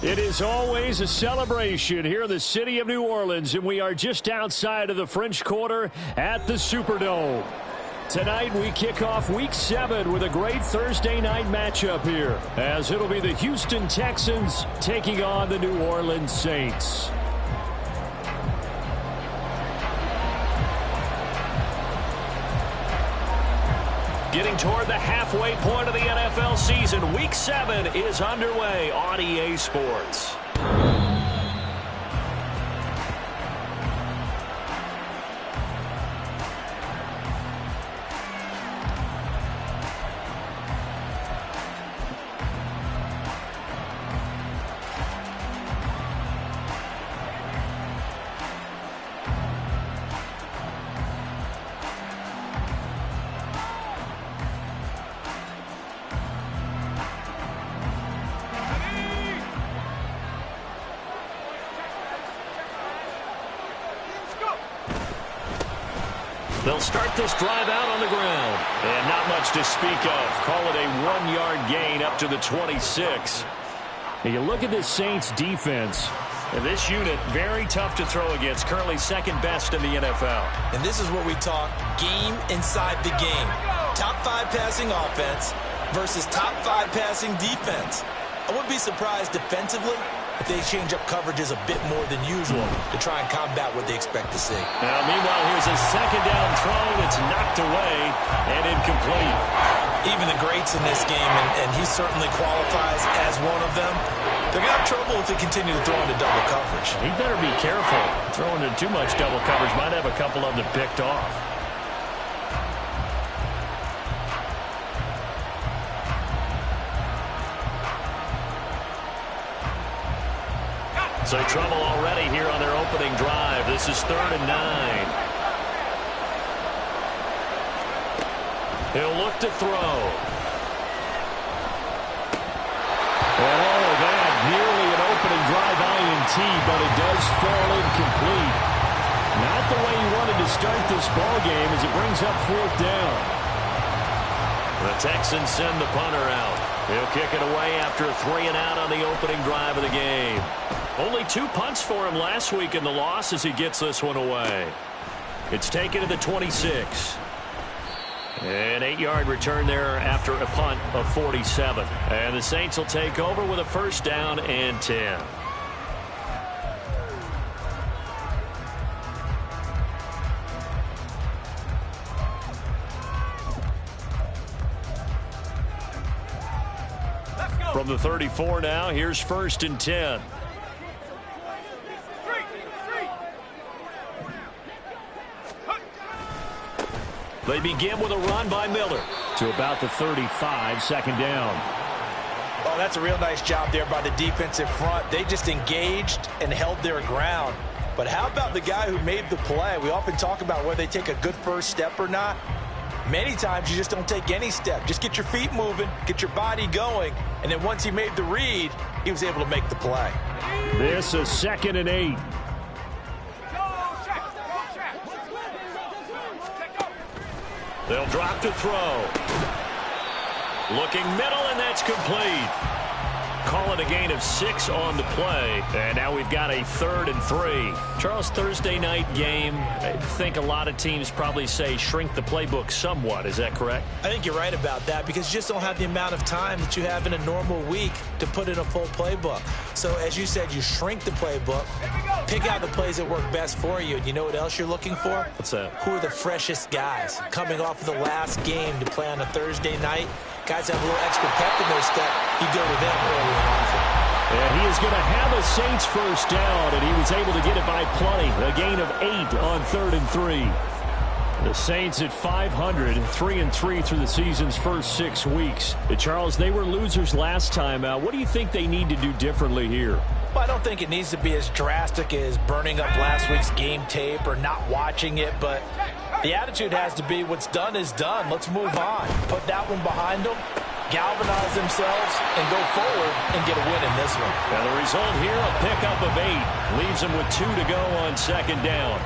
It is always a celebration here in the city of New Orleans, and we are just outside of the French Quarter at the Superdome. Tonight we kick off Week 7 with a great Thursday night matchup here, as it'll be the Houston Texans taking on the New Orleans Saints. Getting toward the halfway point of the NFL season, Week 7 is underway on EA Sports. They'll start this drive out on the ground. And not much to speak of. Call it a 1-yard gain up to the 26. And you look at this Saints defense. And this unit, very tough to throw against. Currently second best in the NFL. And this is where we talk game inside the game. Top 5 passing offense versus top 5 passing defense. I wouldn't be surprised defensively if they change up coverages a bit more than usual to try and combat what they expect to see. Now, meanwhile, here's a second down throw that's knocked away and incomplete. Even the greats in this game, and he certainly qualifies as one of them, they're going to have trouble if they continue to throw into double coverage. He better be careful. Throwing into too much double coverage might have a couple of them picked off. So trouble already here on their opening drive. This is 3rd and 9. He'll look to throw. Oh, that nearly an opening drive INT, but it does fall incomplete. Not the way he wanted to start this ball game as it brings up 4th down. The Texans send the punter out. He'll kick it away after a 3-and-out on the opening drive of the game. Only 2 punts for him last week in the loss as he gets this one away. It's taken to the 26. An 8-yard return there after a punt of 47. And the Saints will take over with a 1st down and 10. From the 34 now, here's 1st and 10. They begin with a run by Miller to about the 35, 2nd down. Oh, that's a real nice job there by the defensive front. They just engaged and held their ground. But how about the guy who made the play? We often talk about whether they take a good first step or not. Many times you just don't take any step. Just get your feet moving, get your body going, and then once he made the read, he was able to make the play. This is 2nd and 8. They'll drop to throw. Looking middle, and that's complete. Call it a gain of 6 on the play. And now we've got a 3rd and 3. Charles, Thursday night game, I think a lot of teams probably say shrink the playbook somewhat. Is that correct? I think you're right about that because you just don't have the amount of time that you have in a normal week to put in a full playbook. So as you said, you shrink the playbook, pick out the plays that work best for you. And you know what else you're looking for? What's that? Who are the freshest guys coming off of the last game to play on a Thursday night? Guys have a little extra pep in their step. You go to them early and often. And he is going to have a Saints 1st down, and he was able to get it by plenty. A gain of 8 on 3rd and 3. The Saints at 500, 3-3 through the season's first 6 weeks. Charles, they were losers last time out. What do you think they need to do differently here? Well, I don't think it needs to be as drastic as burning up last week's game tape or not watching it, but the attitude has to be what's done is done. Let's move on. Put that one behind them, galvanize themselves, and go forward and get a win in this one. And the result here, a pickup of 8. Leaves them with 2 to go on 2nd down.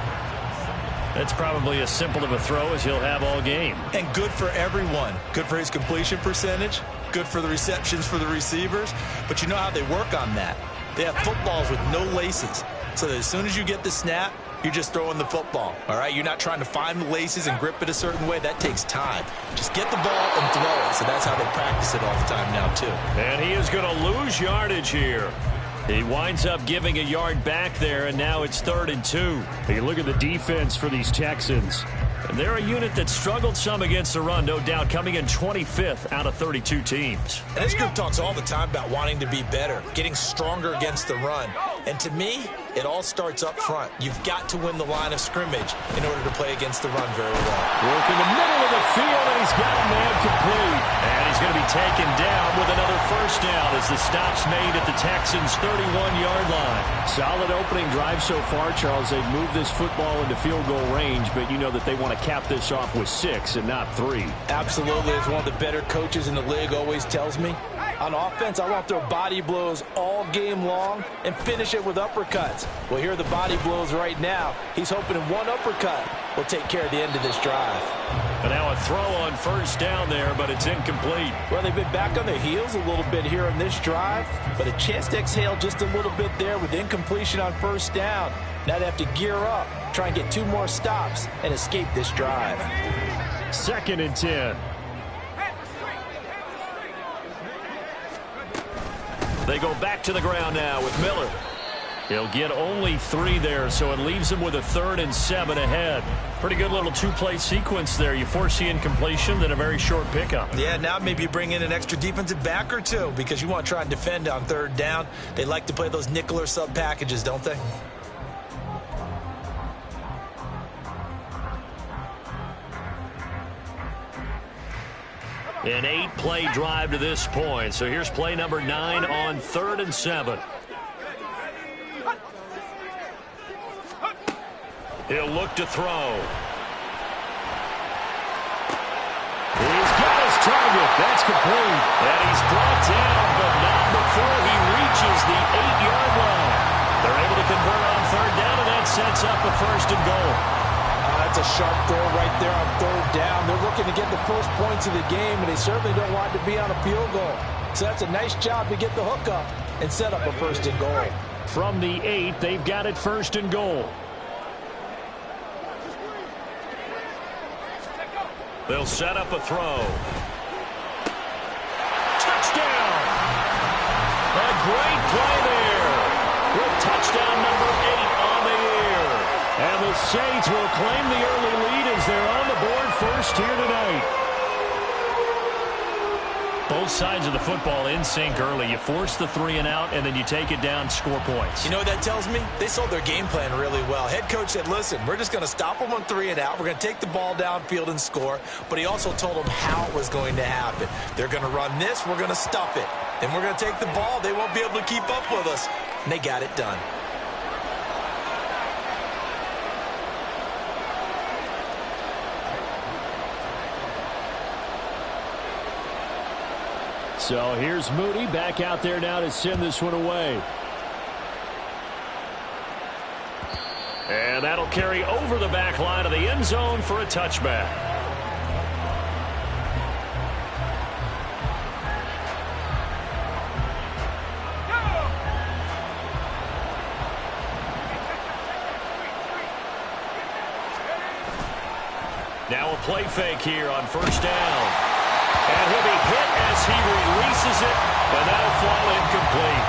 That's probably as simple of a throw as he'll have all game. And good for everyone. Good for his completion percentage. Good for the receptions for the receivers. But you know how they work on that. They have footballs with no laces. So that as soon as you get the snap, you're just throwing the football, all right? You're not trying to find the laces and grip it a certain way. That takes time. Just get the ball and throw it. So that's how they practice it all the time now, too. And he is going to lose yardage here. He winds up giving a yard back there, and now it's 3rd and 2. You look at the defense for these Texans. And they're a unit that struggled some against the run, no doubt, coming in 25th out of 32 teams. And this group talks all the time about wanting to be better, getting stronger against the run. And to me, it all starts up front. You've got to win the line of scrimmage in order to play against the run very well. Working the middle of the field, and he's got a man complete. And he's going to be taken down with another first down as the stop's made at the Texans' 31-yard line. Solid opening drive so far, Charles. They've moved this football into field goal range, but you know that they want to cap this off with 6 and not 3. Absolutely. As one of the better coaches in the league always tells me, on offense, I want to throw body blows all game long and finish it with uppercuts. Well, here are the body blows right now. He's hoping in one uppercut will take care of the end of this drive. And now a throw on first down there, but it's incomplete. Well, they've been back on their heels a little bit here on this drive, but a chance to exhale just a little bit there with incompletion on first down. Now they have to gear up, try and get 2 more stops, and escape this drive. 2nd and 10. They go back to the ground now with Miller. He'll get only 3 there, so it leaves him with a 3rd and 7 ahead. Pretty good little 2-play sequence there. You force the incompletion, then a very short pickup. Yeah, now maybe you bring in an extra defensive back or 2 because you want to try and defend on 3rd down. They like to play those nickel or sub packages, don't they? An 8-play drive to this point. So here's play number 9 on 3rd and 7. He'll look to throw. He's got his target. That's complete. And he's brought down, but not before he reaches the 8-yard line. They're able to convert on 3rd down, and that sets up a 1st and goal. That's a sharp throw right there on 3rd down. They're looking to get the first points of the game, and they certainly don't want to be on a field goal. So that's a nice job to get the hook up and set up a 1st and goal. From the 8, they've got it 1st and goal. They'll set up a throw. Touchdown! A great play there. With touchdown number 8 on the year. And the Saints will claim the early lead as they're on the board first here tonight. Both sides of the football in sync early. You force the 3 and out, and then you take it down, score points. You know what that tells me? They sold their game plan really well. Head coach said, listen, we're just going to stop them on 3 and out. We're going to take the ball downfield and score. But he also told them how it was going to happen. They're going to run this. We're going to stuff it. Then we're going to take the ball. They won't be able to keep up with us. And they got it done. So here's Moody back out there now to send this one away. And that'll carry over the back line of the end zone for a touchback. Now a play fake here on 1st down. And he'll be hit as he releases it, and that'll fall incomplete.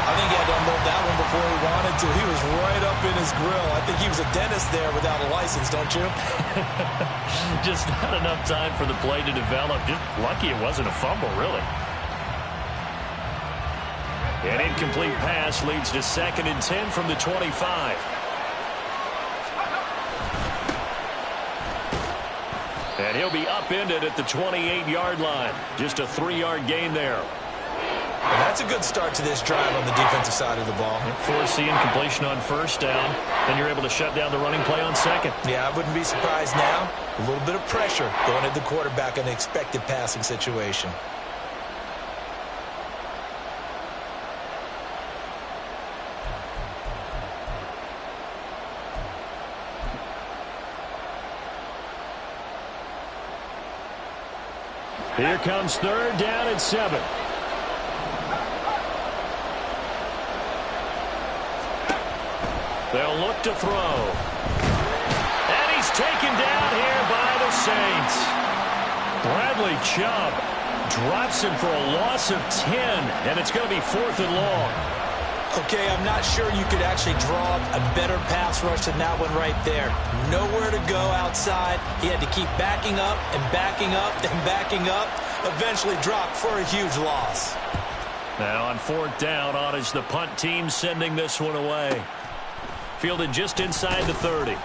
I think he had to unload that one before he wanted to. He was right up in his grill. I think he was a dentist there without a license, don't you? Just not enough time for the play to develop. Just lucky it wasn't a fumble, really. An incomplete pass leads to 2nd and 10 from the 25. And he'll be upended at the 28-yard line. Just a 3-yard gain there. And that's a good start to this drive on the defensive side of the ball. Force the incompletion on 1st down. Then you're able to shut down the running play on 2nd. Yeah, I wouldn't be surprised now. A little bit of pressure going at the quarterback in an expected passing situation. Here comes 3rd down and 7. They'll look to throw. And he's taken down here by the Saints. Bradley Chubb drops him for a loss of 10, and it's going to be 4th and long. Okay, I'm not sure you could actually draw a better pass rush than that one right there. Nowhere to go outside. He had to keep backing up and backing up and backing up. Eventually dropped for a huge loss. Now on 4th down, on is the punt team sending this one away. Fielded just inside the 30.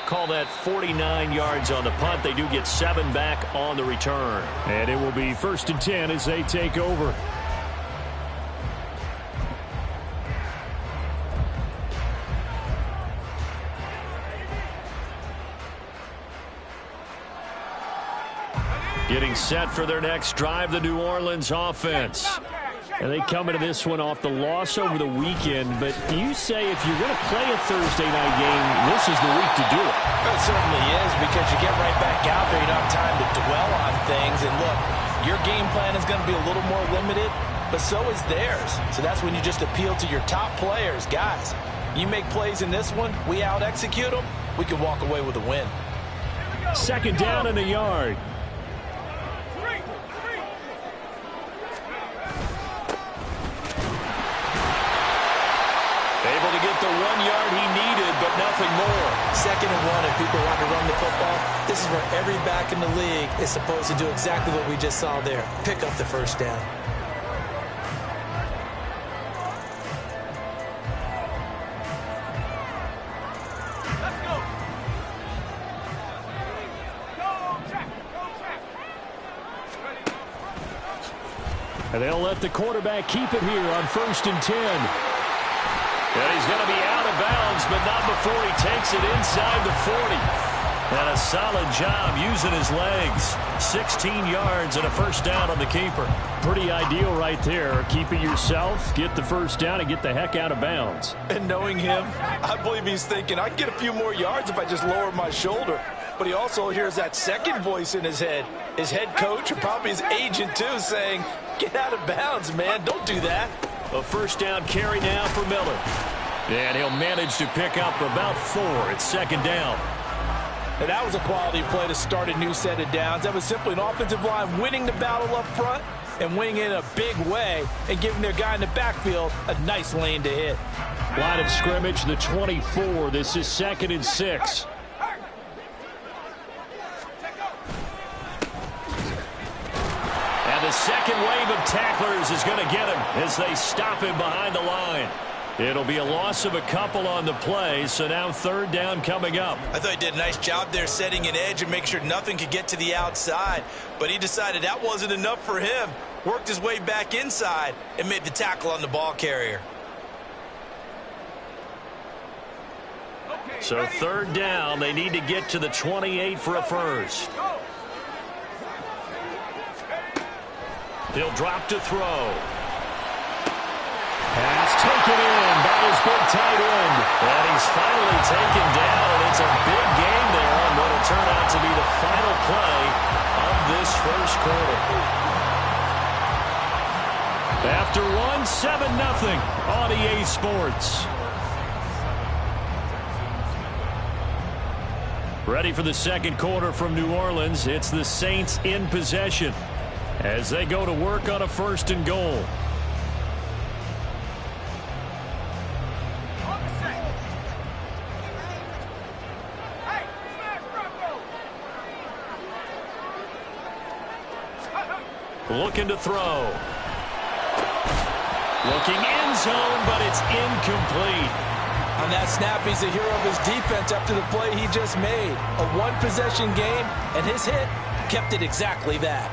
Call that 49 yards on the punt. They do get 7 back on the return. And it will be 1st and 10 as they take over. Getting set for their next drive, the New Orleans offense. And they come into this one off the loss over the weekend, but you say if you're going to play a Thursday night game, this is the week to do it. It certainly is, because you get right back out there. You don't have time to dwell on things. And look, your game plan is going to be a little more limited, but so is theirs. So that's when you just appeal to your top players. Guys, you make plays in this one, we out-execute them, we can walk away with a win. 2nd down and a yard. Able to get the 1 yard he needed, but nothing more. 2nd and 1, if people want to run the football, this is where every back in the league is supposed to do exactly what we just saw there. Pick up the 1st down. Let's go. And they'll let the quarterback keep it here on 1st and 10. And he's going to be out of bounds, but not before he takes it inside the 40. And a solid job using his legs. 16 yards and a 1st down on the keeper. Pretty ideal right there. Keep it yourself, get the 1st down, and get the heck out of bounds. And knowing him, I believe he's thinking, I can get a few more yards if I just lower my shoulder. But he also hears that second voice in his head. His head coach, or probably his agent too, saying, get out of bounds, man. Don't do that. A 1st down carry now for Miller. And he'll manage to pick up about 4. It's 2nd down. And that was a quality play to start a new set of downs. That was simply an offensive line winning the battle up front and winning it in a big way and giving their guy in the backfield a nice lane to hit. Line of scrimmage, the 24. This is 2nd and 6. And the second wave of tacklers is going to get him as they stop him behind the line. It'll be a loss of a couple on the play, so now 3rd down coming up. I thought he did a nice job there setting an edge and making sure nothing could get to the outside, but he decided that wasn't enough for him. Worked his way back inside and made the tackle on the ball carrier. So 3rd down, they need to get to the 28 for a 1st. He'll drop to throw. Pass taken in by his big tight end. And he's finally taken down, and it's a big game there on what will turn out to be the final play of this 1st quarter. After one, 7-0 on EA Sports. Ready for the 2nd quarter from New Orleans. It's the Saints in possession as they go to work on a 1st and goal. Looking to throw. Looking end zone, but it's incomplete. On that snap, he's the hero of his defense after the play he just made. A one-possession game, and his hit kept it exactly that.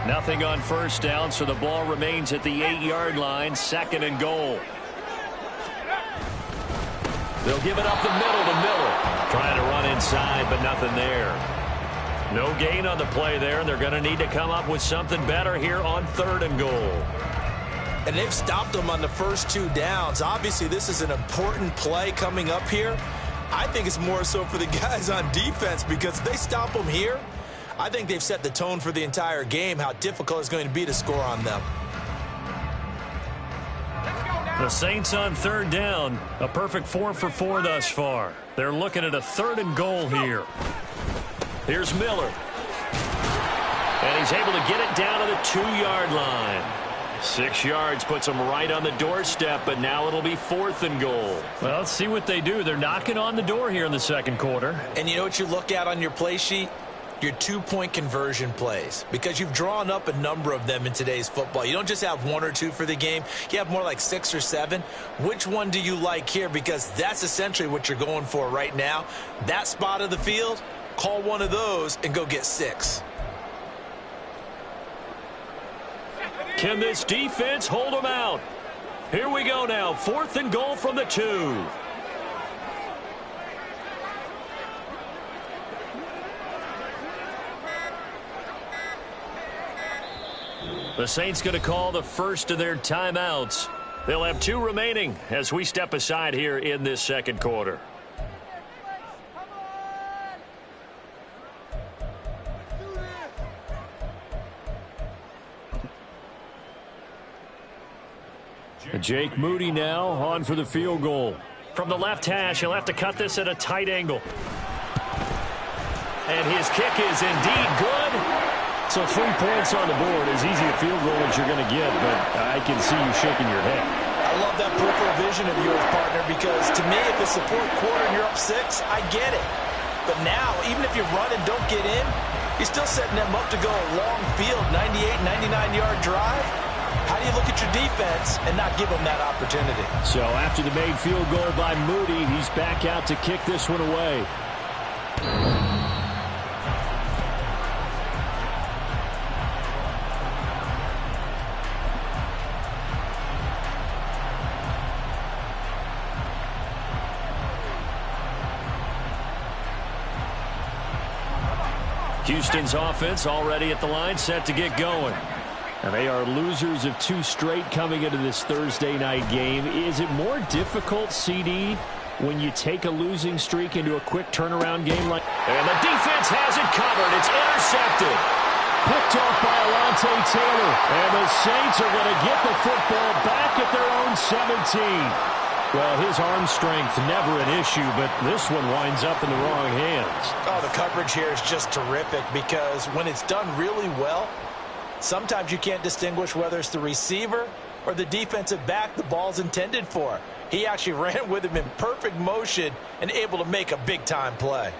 Nothing on 1st down, so the ball remains at the 8-yard line, 2nd and goal. They'll give it up the middle to Miller. Trying to run inside, but nothing there. No gain on the play there, and they're going to need to come up with something better here on 3rd and goal. And they've stopped them on the first 2 downs. Obviously, this is an important play coming up here. I think it's more so for the guys on defense, because if they stop them here, I think they've set the tone for the entire game, how difficult it's going to be to score on them. The Saints on third down. A perfect 4 for 4 thus far. They're looking at a 3rd and goal here. Here's Miller. And he's able to get it down to the 2-yard line. 6 yards puts them right on the doorstep, but now it'll be 4th and goal. Well, let's see what they do. They're knocking on the door here in the second quarter. And you know what you look at on your play sheet? Your 2-point conversion plays, because you've drawn up a number of them in today's football. You don't just have 1 or 2 for the game. You have more like 6 or 7. Which one do you like here? Because that's essentially what you're going for right now. That spot of the field, call one of those and go get 6. Can this defense hold them out? Here we go now. 4th and goal from the 2. The Saints going to call the first of their timeouts. They'll have 2 remaining as we step aside here in this second quarter. Jake Moody now on for the field goal. From the left hash, he'll have to cut this at a tight angle. And his kick is indeed good. So 3 points on the board, as easy a field goal as you're going to get, but I can see you shaking your head. I love that peripheral vision of yours, partner, because to me, if it's the 4th quarter and you're up 6, I get it. But now, even if you run and don't get in, you're still setting them up to go a long field, 98, 99-yard drive. How do you look at your defense and not give them that opportunity? So after the made field goal by Moody, he's back out to kick this one away. Houston's offense already at the line, set to get going. And they are losers of 2 straight coming into this Thursday night game. Is it more difficult, CD, when you take a losing streak into a quick turnaround game like... And the defense has it covered. It's intercepted. Picked off by Alontae Taylor. And the Saints are going to get the football back at their own 17. Well, his arm strength never an issue, but this one winds up in the wrong hands. Oh, the coverage here is just terrific, because when it's done really well, sometimes you can't distinguish whether it's the receiver or the defensive back the ball's intended for. He actually ran with him in perfect motion and able to make a big-time play.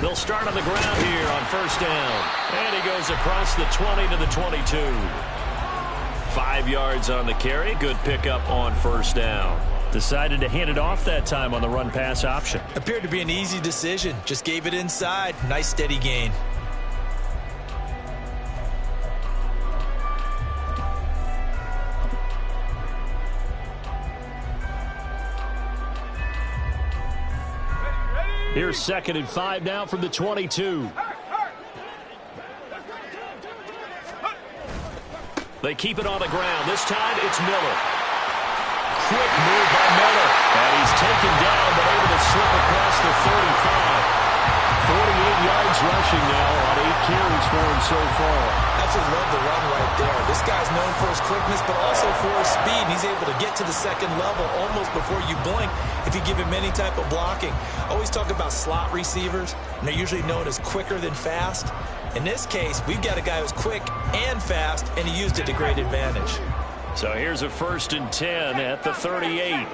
They'll start on the ground here on 1st down. And he goes across the 20 to the 22. 5 yards on the carry. Good pickup on 1st down. Decided to hand it off that time on the run-pass option. Appeared to be an easy decision. Just gave it inside. Nice steady gain. Here's 2nd and 5 now from the 22. They keep it on the ground. This time it's Miller. Quick move by Miller. And he's taken down, but able to slip across the 35. 48 yards rushing now on 8 carries for him so far. Absolutely love the run right there. This guy's known for his quickness, but also for his speed. He's able to get to the 2nd level almost before you blink if you give him any type of blocking. Always talk about slot receivers, and they're usually known as quicker than fast. In this case, we've got a guy who's quick and fast, and he used it to great advantage. So here's a 1st and 10 at the 38.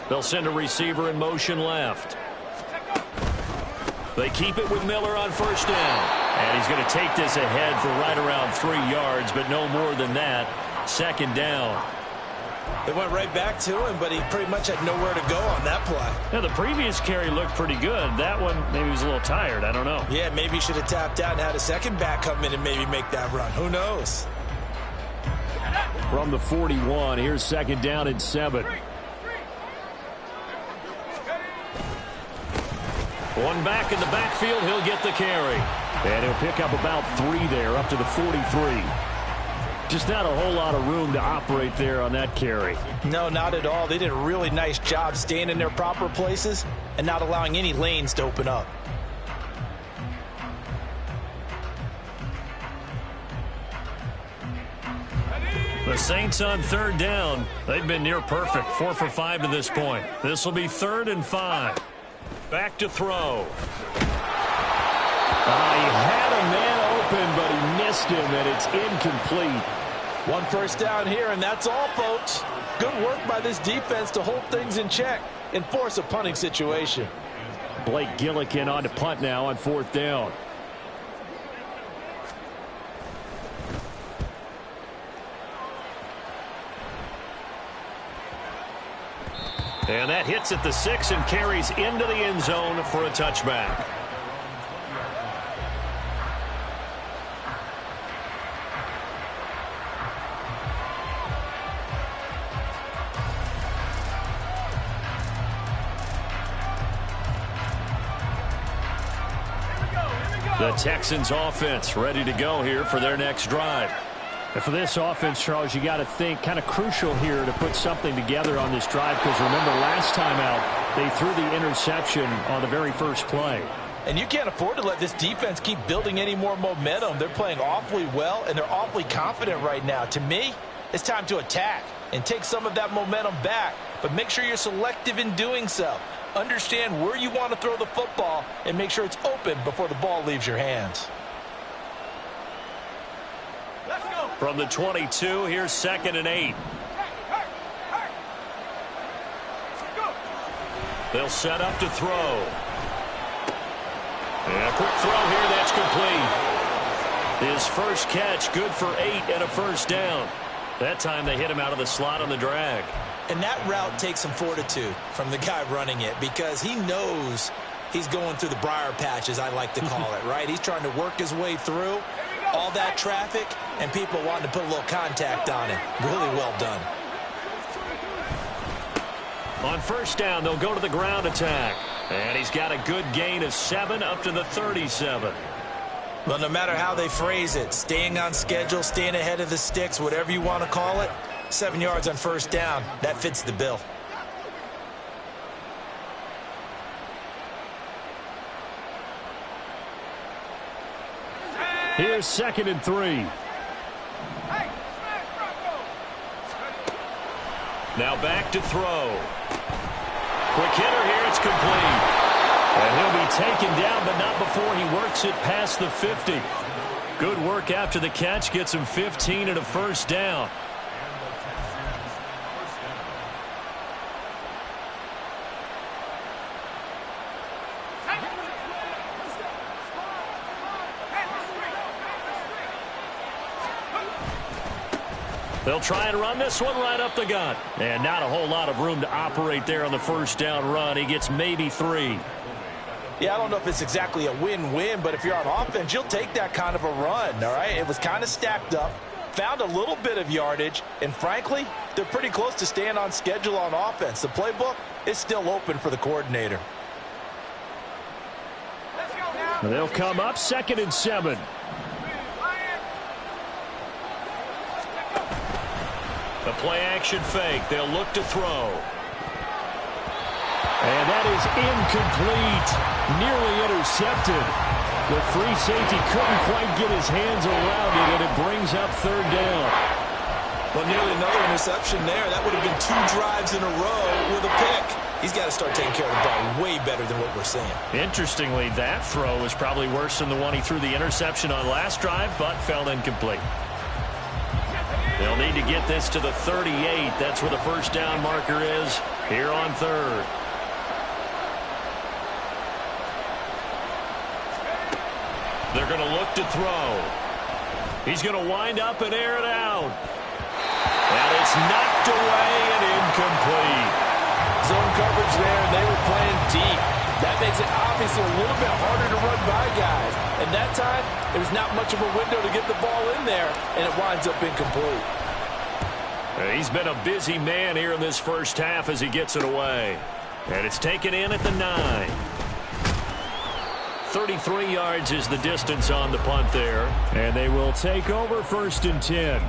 They'll send a receiver in motion left. They keep it with Miller on 1st down. And he's going to take this ahead for right around 3 yards, but no more than that. 2nd down. They went right back to him, but he pretty much had nowhere to go on that play. Now, the previous carry looked pretty good. That one, maybe he was a little tired. I don't know. Yeah, maybe he should have tapped out and had a second back come in and maybe make that run. Who knows? From the 41, here's 2nd down and 7. One back in the backfield, he'll get the carry. And he'll pick up about 3 there, up to the 43. Just not a whole lot of room to operate there on that carry. No, not at all. They did a really nice job staying in their proper places and not allowing any lanes to open up. The Saints on third down. They've been near perfect, 4 for 5 to this point. This will be 3rd and 5. Back to throw. He had a man open, but he missed him, and it's incomplete. 1 first down here, and that's all, folks. Good work by this defense to hold things in check and force a punting situation. Blake Gillikin on to punt now on 4th down. And that hits at the 6 and carries into the end zone for a touchback. The Texans offense ready to go here for their next drive. And for this offense, Charles, you got to think kind of crucial here to put something together on this drive, because remember last time out they threw the interception on the very first play. And you can't afford to let this defense keep building any more momentum. They're playing awfully well, and they're awfully confident right now. To me, it's time to attack and take some of that momentum back, but make sure you're selective in doing so. Understand where you want to throw the football and make sure it's open before the ball leaves your hands. From the 22, here's 2nd and 8. They'll set up to throw. And a quick throw here, that's complete. His first catch, good for 8 and a first down. That time they hit him out of the slot on the drag. And that route takes some fortitude from the guy running it, because he knows he's going through the briar patch, as I like to call it, right? He's trying to work his way through all that traffic and people wanting to put a little contact on him. Really well done. On first down, they'll go to the ground attack. And he's got a good gain of 7 up to the 37. Well, no matter how they phrase it, staying on schedule, staying ahead of the sticks, whatever you want to call it, 7 yards on first down, that fits the bill. Here's 2nd and 3. Now back to throw. Quick hitter here, it's complete. And he'll be taken down, but not before he works it past the 50. Good work after the catch, gets him 15 and a first down. They'll try and run this one right up the gut. And not a whole lot of room to operate there on the first down run. He gets maybe 3. Yeah, I don't know if it's exactly a win-win, but if you're on offense, you'll take that kind of a run, all right? It was kind of stacked up, found a little bit of yardage, and frankly, they're pretty close to staying on schedule on offense. The playbook is still open for the coordinator. They'll come up 2nd and 7. The play-action fake. They'll look to throw. And that is incomplete. Nearly intercepted. The free safety couldn't quite get his hands around it, and it brings up 3rd down. Well, nearly another interception there. That would have been 2 drives in a row with a pick. He's got to start taking care of the ball way better than what we're seeing. Interestingly, that throw was probably worse than the one he threw the interception on last drive, but fell incomplete. They'll need to get this to the 38. That's where the first down marker is here on 3rd. They're going to look to throw. He's going to wind up and air it out. And it's knocked away and incomplete. Zone coverage there, and they were playing deep. That makes it obviously a little bit harder to run by guys. And that time, there was not much of a window to get the ball in there, and it winds up incomplete. He's been a busy man here in this first half as he gets it away. And it's taken in at the 9. 33 yards is the distance on the punt there. And they will take over 1st and 10.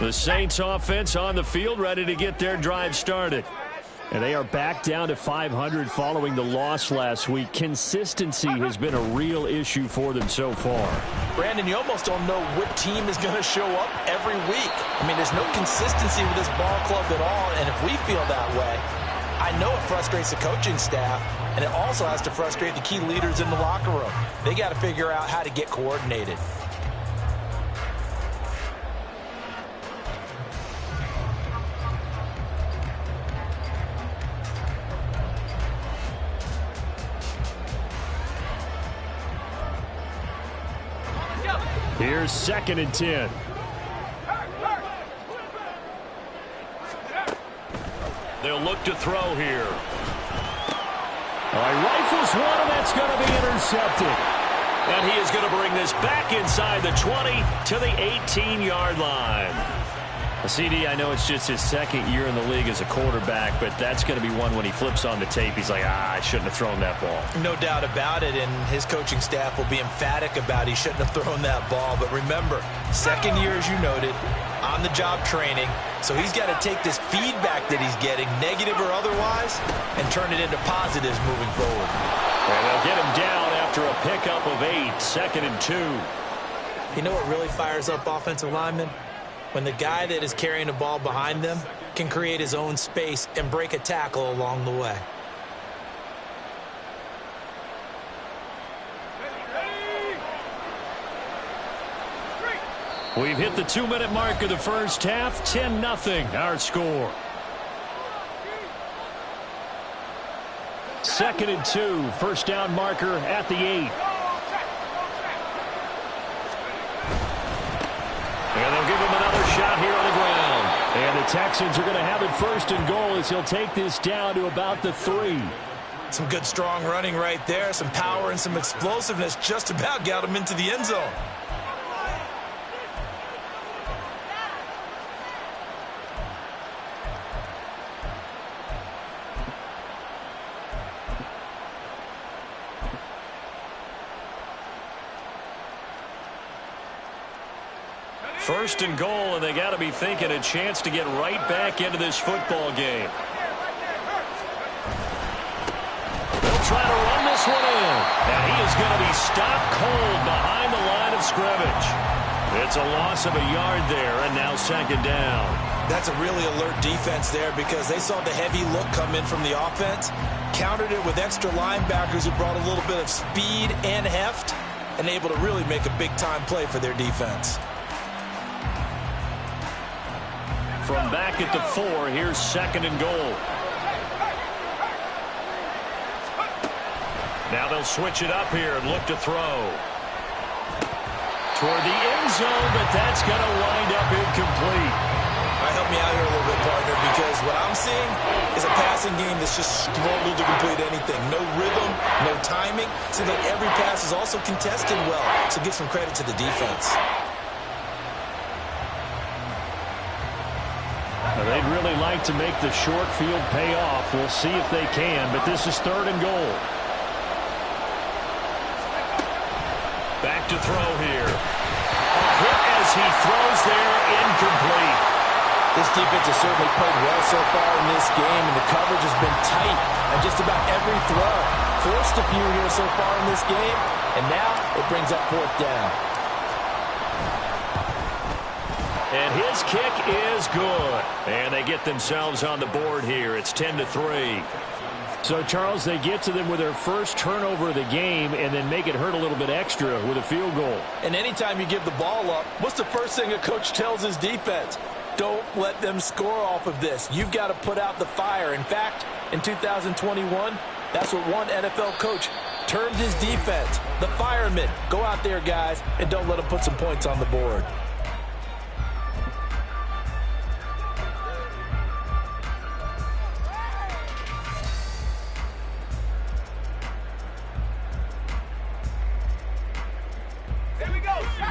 The Saints offense on the field ready to get their drive started. And they are back down to 500 following the loss last week. Consistency has been a real issue for them so far. Brandon, you almost don't know what team is going to show up every week. I mean, there's no consistency with this ball club at all, and if we feel that way, I know it frustrates the coaching staff, and it also has to frustrate the key leaders in the locker room. They got to figure out how to get coordinated. Here's 2nd and 10. They'll look to throw here. All right, rifles one, and that's going to be intercepted. And he is going to bring this back inside the 20 to the 18-yard line. CD, I know it's just his 2nd year in the league as a quarterback, but that's going to be one when he flips on the tape. He's like, I shouldn't have thrown that ball. No doubt about it, and his coaching staff will be emphatic about he shouldn't have thrown that ball. But remember, 2nd year, as you noted, on-the-job training, so he's got to take this feedback that he's getting, negative or otherwise, and turn it into positives moving forward. And they'll get him down after a pickup of 8, 2nd and 2. You know what really fires up offensive linemen? When the guy that is carrying the ball behind them can create his own space and break a tackle along the way. We've hit the 2-minute mark of the first half. 10-0 our score. 2nd and 2. First down marker at the 8. And they'll give him another shot here on the ground. And the Texans are going to have it 1st and goal as he'll take this down to about the 3. Some good strong running right there. Some power and some explosiveness just about got him into the end zone. First and goal, and they got to be thinking a chance to get right back into this football game. They'll try to run this one in, and he is going to be stopped cold behind the line of scrimmage. It's a loss of a yard there, and now 2nd down. That's a really alert defense there because they saw the heavy look come in from the offense, countered it with extra linebackers who brought a little bit of speed and heft, and able to really make a big-time play for their defense. From back at the 4, here's 2nd and goal. Now they'll switch it up here and look to throw. Toward the end zone, but that's going to wind up incomplete. All right, help me out here a little bit, partner, because what I'm seeing is a passing game that's just struggled to complete anything. No rhythm, no timing. Seems like every pass is also contested well, so give some credit to the defense. They'd really like to make the short field pay off. We'll see if they can, but this is 3rd and goal. Back to throw here. A hit as he throws there, incomplete. This defense has certainly played well so far in this game, and the coverage has been tight on just about every throw. Forced a few here so far in this game, and now it brings up 4th down. And his kick is good. And they get themselves on the board here. It's 10-3. So, Charles, they get to them with their first turnover of the game and then make it hurt a little bit extra with a field goal. And anytime you give the ball up, what's the first thing a coach tells his defense? Don't let them score off of this. You've got to put out the fire. In fact, in 2021, that's what one NFL coach termed his defense. The firemen. Go out there, guys, and don't let them put some points on the board.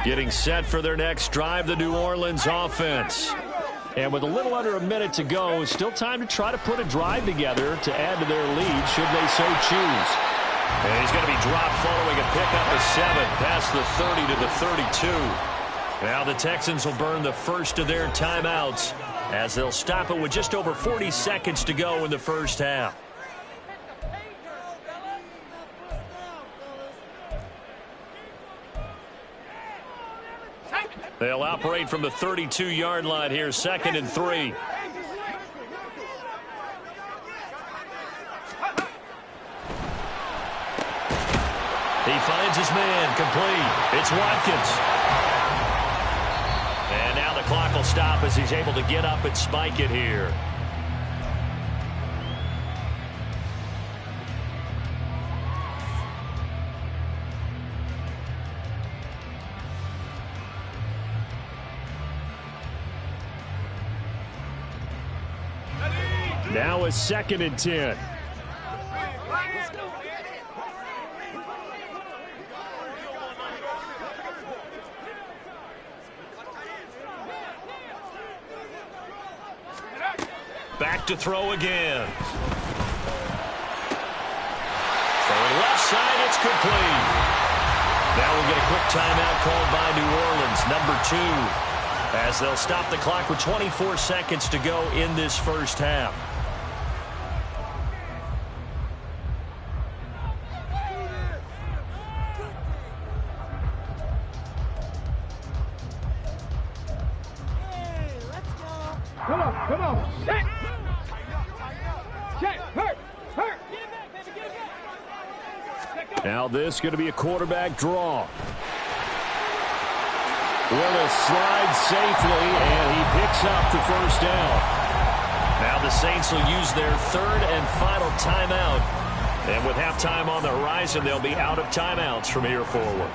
Getting set for their next drive, the New Orleans offense. And with a little under a minute to go, still time to try to put a drive together to add to their lead should they so choose. And he's going to be dropped following a pickup of 7 past the 30 to the 32. Now the Texans will burn the first of their timeouts as they'll stop it with just over 40 seconds to go in the first half. They'll operate from the 32-yard line here, 2nd and 3. He finds his man, complete. It's Watkins. And now the clock will stop as he's able to get up and spike it here. Now a 2nd and 10. Back to throw again. Throwing left side, it's complete. Now we'll get a quick timeout called by New Orleans, number 2, as they'll stop the clock with 24 seconds to go in this first half. Come on, set. Check, hurt. Now this going to be a quarterback draw. Willis slides safely, and he picks up the first down. Now the Saints will use their 3rd and final timeout. And with halftime on the horizon, they'll be out of timeouts from here forward.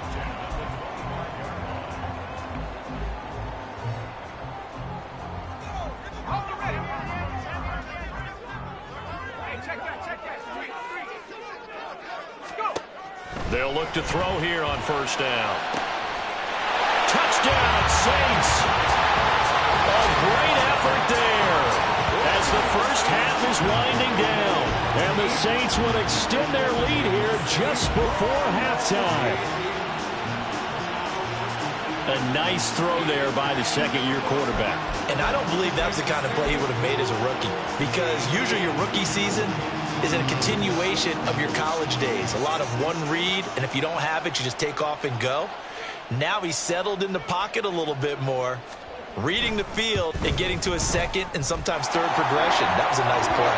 They'll look to throw here on first down. Touchdown, Saints! A great effort there as the first half is winding down. And the Saints will extend their lead here just before halftime. A nice throw there by the second-year quarterback. And I don't believe that was the kind of play he would have made as a rookie, because usually your rookie season is a continuation of your college days. A lot of one read, and if you don't have it, you just take off and go. Now he's settled in the pocket a little bit more, reading the field and getting to a second and sometimes third progression. That was a nice play.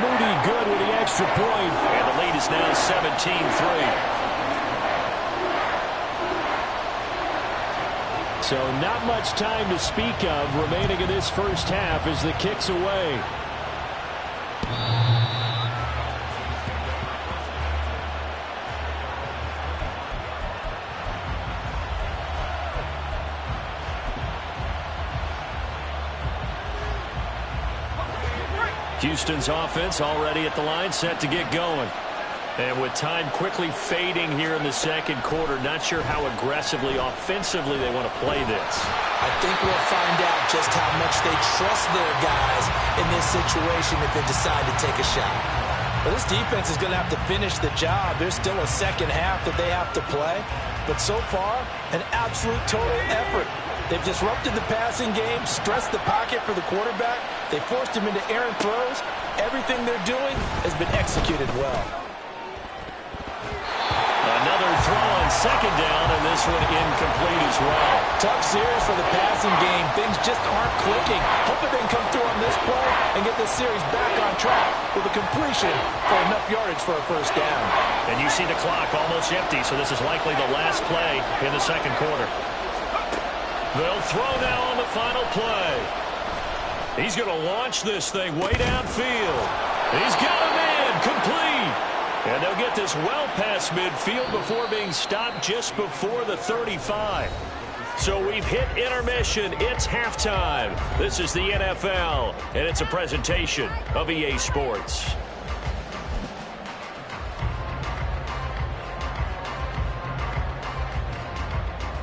Moody good with the extra point. And the lead is now 17-3. So not much time to speak of remaining in this first half as the kick's away. Houston's offense already at the line, set to get going. And with time quickly fading here in the second quarter, not sure how aggressively, offensively they want to play this. I think we'll find out just how much they trust their guys in this situation if they decide to take a shot. Well, this defense is going to have to finish the job. There's still a second half that they have to play. But so far, an absolute total effort. They've disrupted the passing game, stressed the pocket for the quarterback. They forced him into errant throws. Everything they're doing has been executed well. Another throw on second down, and this one incomplete as well. Tough series for the passing game. Things just aren't clicking. Hoping they can come through on this play and get this series back on track with a completion for enough yardage for a first down. And you see the clock almost empty, so this is likely the last play in the second quarter. They'll throw now on the final play. He's going to launch this thing way downfield. He's got him in, complete. And they'll get this well past midfield before being stopped just before the 35. So we've hit intermission. It's halftime. This is the NFL, and it's a presentation of EA Sports.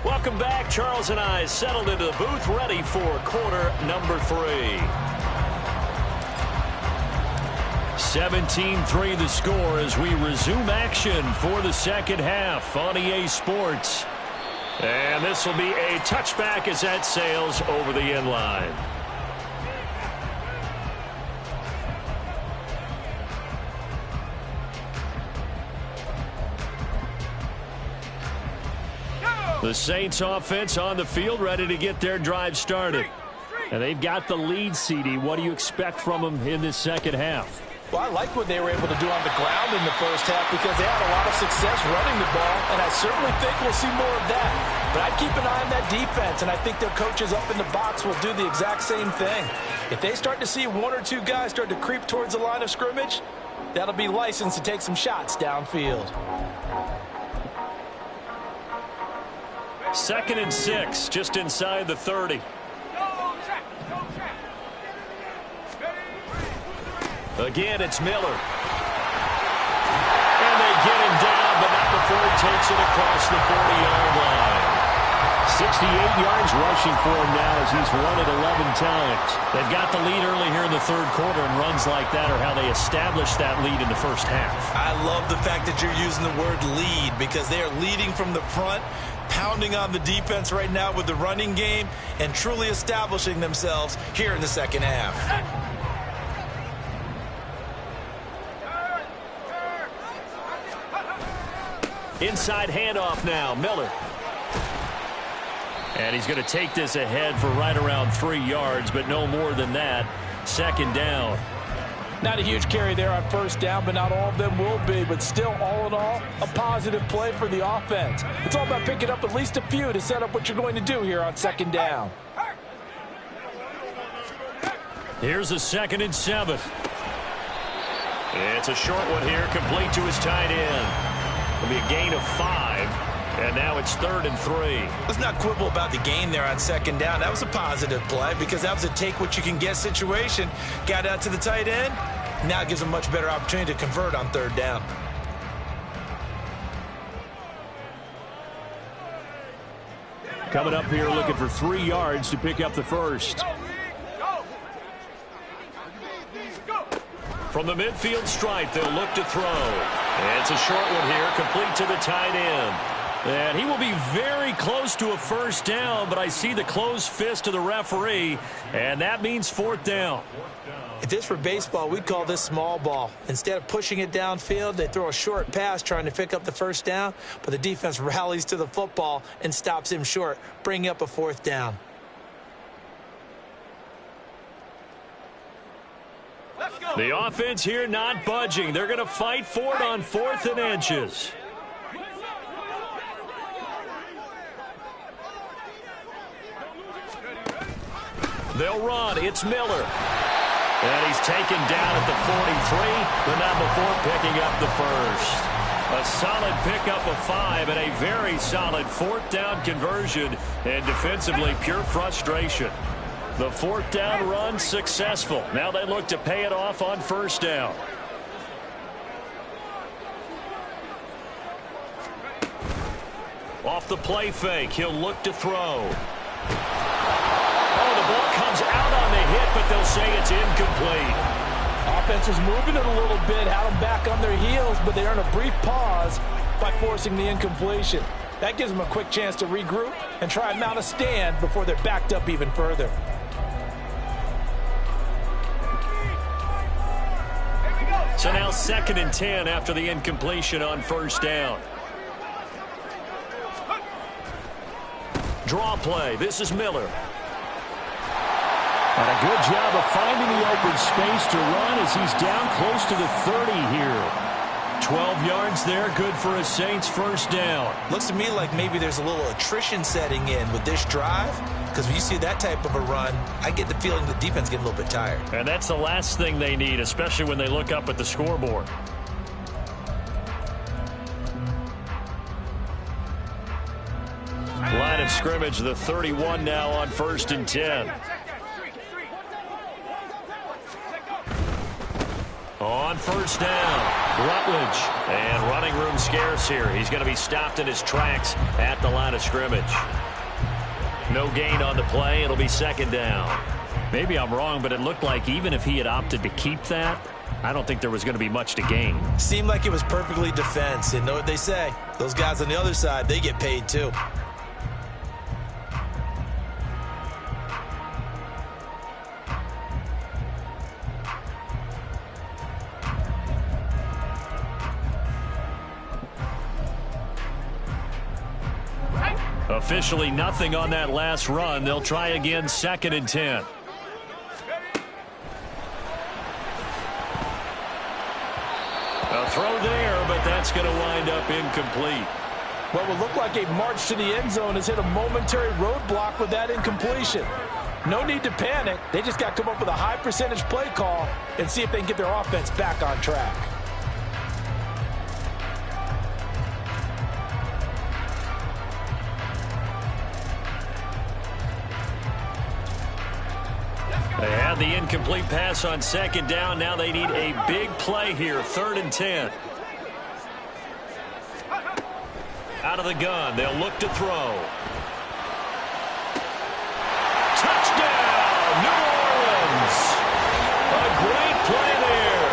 Welcome back. Charles and I settled into the booth, ready for quarter number 3. 17-3 the score as we resume action for the second half on EA Sports. And this will be a touchback as that sails over the end line. The Saints offense on the field, ready to get their drive started. And they've got the lead, CD. What do you expect from them in this second half? Well, I like what they were able to do on the ground in the first half because they had a lot of success running the ball, and I certainly think we'll see more of that. But I'd keep an eye on that defense, and I think their coaches up in the box will do the exact same thing. If they start to see one or two guys start to creep towards the line of scrimmage, that'll be licensed to take some shots downfield. 2nd and 6, just inside the 30. Again, it's Miller. And they get him down, but not before he takes it across the 40-yard line. 68 yards rushing for him now as he's run at 11 times. They've got the lead early here in the third quarter, and runs like that are how they established that lead in the first half. I love the fact that you're using the word lead because they are leading from the front, pounding on the defense right now with the running game, and truly establishing themselves here in the second half. Inside handoff now, Miller. And he's going to take this ahead for right around 3 yards, but no more than that. 2nd down. Not a huge carry there on first down, but not all of them will be. But still, all in all, a positive play for the offense. It's all about picking up at least a few to set up what you're going to do here on 2nd down. Here's a 2nd and 7. It's a short one here, complete to his tight end. It'll be a gain of 5, and now it's 3rd and 3. Let's not quibble about the gain there on 2nd down. That was a positive play because that was a take-what-you-can-get situation. Got out to the tight end. Now it gives them a much better opportunity to convert on 3rd down. Coming up here looking for 3 yards to pick up the first. From the midfield stripe, they'll look to throw. And it's a short one here, complete to the tight end. And he will be very close to a first down, but I see the closed fist of the referee, and that means 4th down. If this were baseball, we'd call this small ball. Instead of pushing it downfield, they throw a short pass trying to pick up the first down, but the defense rallies to the football and stops him short, bringing up a 4th down. The offense here not budging. They're going to fight for it on 4th and inches. They'll run. It's Miller. And he's taken down at the 43, but not before picking up the first. A solid pickup of 5 and a very solid 4th down conversion. And defensively, pure frustration. The 4th down run successful. Now they look to pay it off on 1st down. Off the play fake, he'll look to throw. Oh, the ball comes out on the hit, but they'll say it's incomplete. Offense was moving it a little bit, had them back on their heels, but they earn a brief pause by forcing the incompletion. That gives them a quick chance to regroup and try and mount a stand before they're backed up even further. So now 2nd and 10 after the incompletion on 1st down. Draw play. This is Miller. And a good job of finding the open space to run as he's down close to the 30 here. 12 yards there, good for a Saints 1st down. Looks to me like maybe there's a little attrition setting in with this drive, because when you see that type of a run, I get the feeling the defense getting a little bit tired. And that's the last thing they need, especially when they look up at the scoreboard. Line of scrimmage, the 31 now on 1st and 10. On 1st down, Rutledge. And running room scarce here. He's going to be stopped in his tracks at the line of scrimmage. No gain on the play. It'll be 2nd down. Maybe I'm wrong, but it looked like even if he had opted to keep that, I don't think there was going to be much to gain. Seemed like it was perfectly defense. And know what they say? Those guys on the other side, they get paid too. Officially nothing on that last run. They'll try again, 2nd and 10. A throw there, but that's going to wind up incomplete. What would look like a march to the end zone has hit a momentary roadblock with that incompletion. No need to panic. They just got to come up with a high percentage play call and see if they can get their offense back on track. They had the incomplete pass on 2nd down. Now they need a big play here, 3rd and 10. Out of the gun, they'll look to throw. Touchdown, New Orleans! A great play there.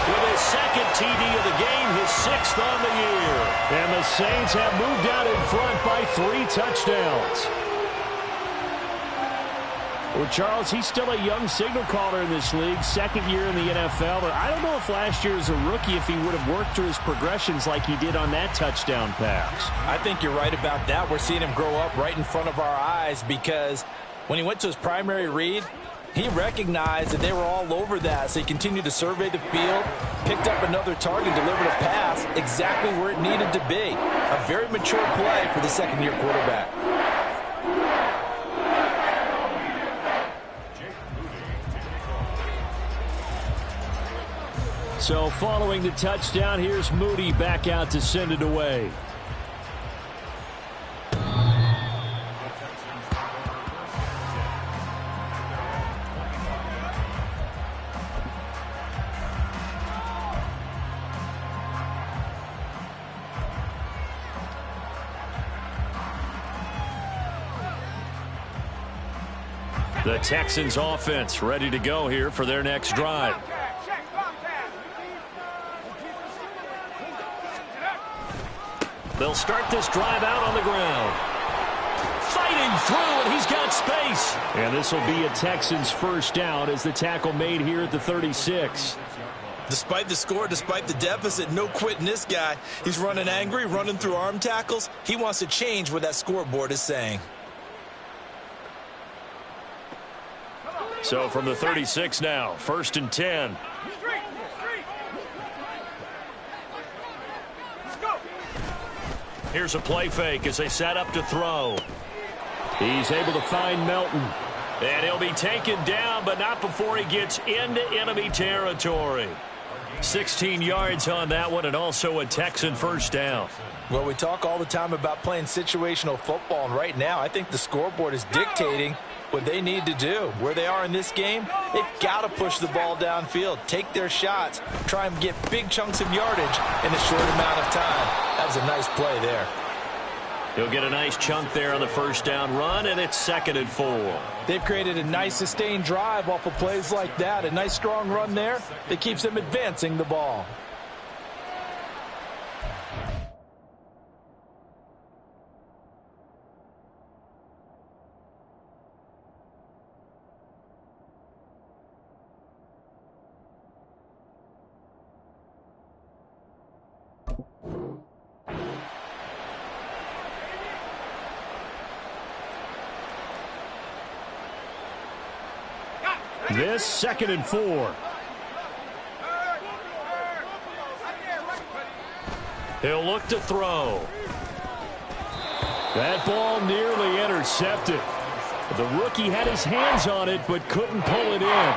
With his 2nd TD of the game, his 6th on the year. And the Saints have moved out in front by 3 touchdowns. Well, Charles, he's still a young signal caller in this league, 2nd year in the NFL. But I don't know if last year as a rookie, if he would have worked through his progressions like he did on that touchdown pass. I think you're right about that. We're seeing him grow up right in front of our eyes because when he went to his primary read, he recognized that they were all over that. So he continued to survey the field, picked up another target, delivered a pass exactly where it needed to be. A very mature play for the 2nd-year quarterback. So following the touchdown, here's Moody back out to send it away. The Texans offense ready to go here for their next drive. They'll start this drive out on the ground. Fighting through, and he's got space. And this will be a Texans first down as the tackle made here at the 36. Despite the score, despite the deficit, no quitting this guy. He's running angry, running through arm tackles. He wants to change what that scoreboard is saying. So from the 36 now, 1st and 10. Here's a play fake as they set up to throw. He's able to find Melton. And he'll be taken down, but not before he gets into enemy territory. 16 yards on that one, and also a Texan first down. Well, we talk all the time about playing situational football, and right now I think the scoreboard is dictating what they need to do. Where they are in this game, they've got to push the ball downfield, take their shots, try and get big chunks of yardage in a short amount of time. That was a nice play there. He'll get a nice chunk there on the first down run, and it's 2nd and 4. They've created a nice sustained drive off of plays like that. A nice strong run there that keeps them advancing the ball. This 2nd and 4. He'll look to throw. That ball nearly intercepted. The rookie had his hands on it, but couldn't pull it in.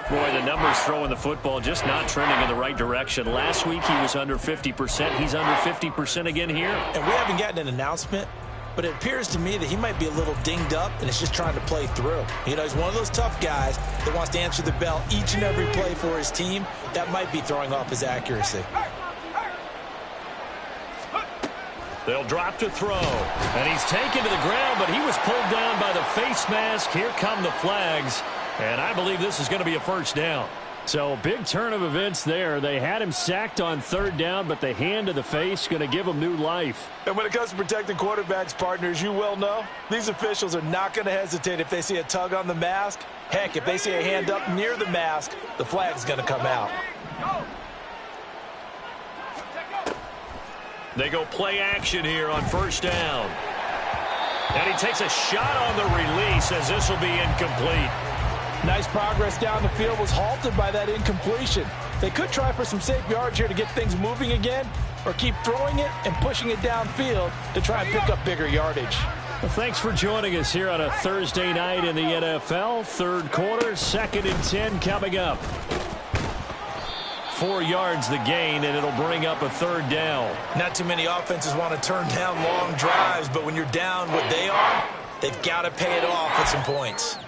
Boy, the numbers throwing the football just not trending in the right direction. Last week he was under 50%. He's under 50% again here. And we haven't gotten an announcement, but it appears to me that he might be a little dinged up and is just trying to play through. You know, he's one of those tough guys that wants to answer the bell each and every play for his team. That might be throwing off his accuracy. They'll drop to throw. And he's taken to the ground, but he was pulled down by the face mask. Here come the flags. And I believe this is going to be a first down. So big turn of events there. They had him sacked on 3rd down, but the hand to the face going to give him new life. And when it comes to protecting quarterbacks, partners, you well know, these officials are not going to hesitate if they see a tug on the mask. Heck, if they see a hand up near the mask, the flag's going to come out. They go play action here on first down. And he takes a shot on the release as this will be incomplete. Nice progress down the field, was halted by that incompletion. They could try for some safe yards here to get things moving again, or keep throwing it and pushing it downfield to try and pick up bigger yardage. Well, thanks for joining us here on a Thursday night in the NFL. Third quarter, 2nd and 10 coming up. 4 yards the gain, and it'll bring up a 3rd down. Not too many offenses want to turn down long drives, but when you're down what they are, they've got to pay it off with some points.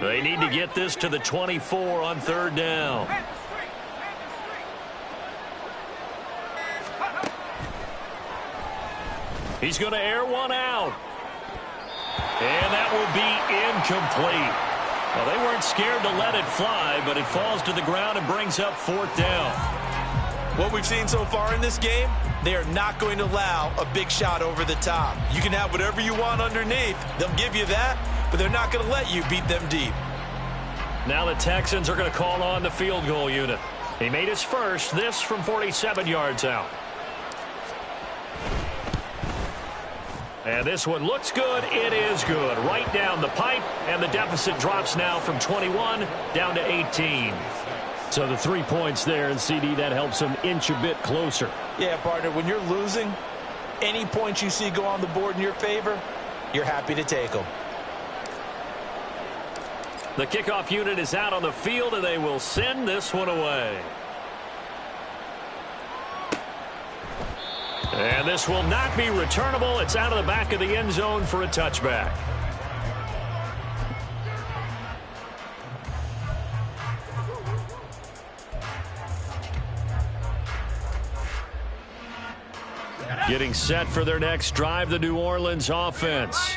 They need to get this to the 24 on 3rd down. He's going to air one out. And that will be incomplete. Well, they weren't scared to let it fly, but it falls to the ground and brings up 4th down. What we've seen so far in this game, they are not going to allow a big shot over the top. You can have whatever you want underneath. They'll give you that, but they're not going to let you beat them deep. Now the Texans are going to call on the field goal unit. He made his first, this from 47 yards out. And this one looks good. It is good. Right down the pipe, and the deficit drops now from 21 down to 18. So the 3 points there, and CD, that helps them inch a bit closer. Yeah, partner, when you're losing, any points you see go on the board in your favor, you're happy to take them. The kickoff unit is out on the field, and they will send this one away. And this will not be returnable. It's out of the back of the end zone for a touchback. Getting set for their next drive, the New Orleans offense.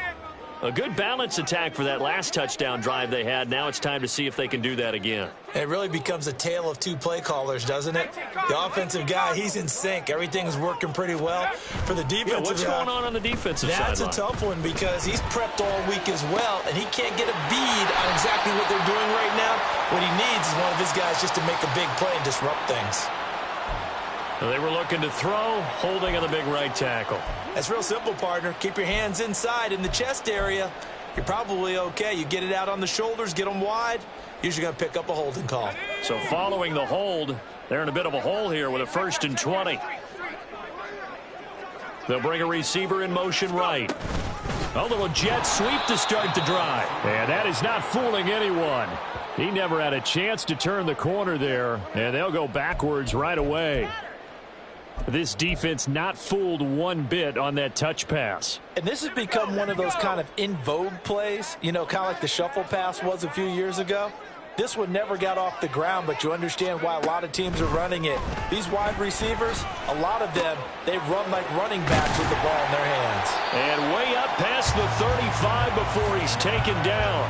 A good balance attack for that last touchdown drive they had. Now it's time to see if they can do that again. It really becomes a tale of two play callers, doesn't it? The offensive guy, he's in sync. Everything's working pretty well. For the defensive what's going on the defensive side? That's a tough one because he's prepped all week as well, and he can't get a bead on exactly what they're doing right now. What he needs is one of his guys just to make a big play and disrupt things. They were looking to throw, holding on the big right tackle. That's real simple, partner. Keep your hands inside in the chest area. You're probably okay. You get it out on the shoulders, get them wide. Usually going to pick up a holding call. So following the hold, they're in a bit of a hole here with a 1st and 20. They'll bring a receiver in motion right. A little jet sweep to start the drive. And that is not fooling anyone. He never had a chance to turn the corner there, and they'll go backwards right away. This defense not fooled one bit on that touch pass. And this has become one of those kind of in vogue plays, you know, kind of like the shuffle pass was a few years ago. This one never got off the ground, but you understand why a lot of teams are running it. These wide receivers, a lot of them, they run like running backs with the ball in their hands. And way up past the 35 before he's taken down.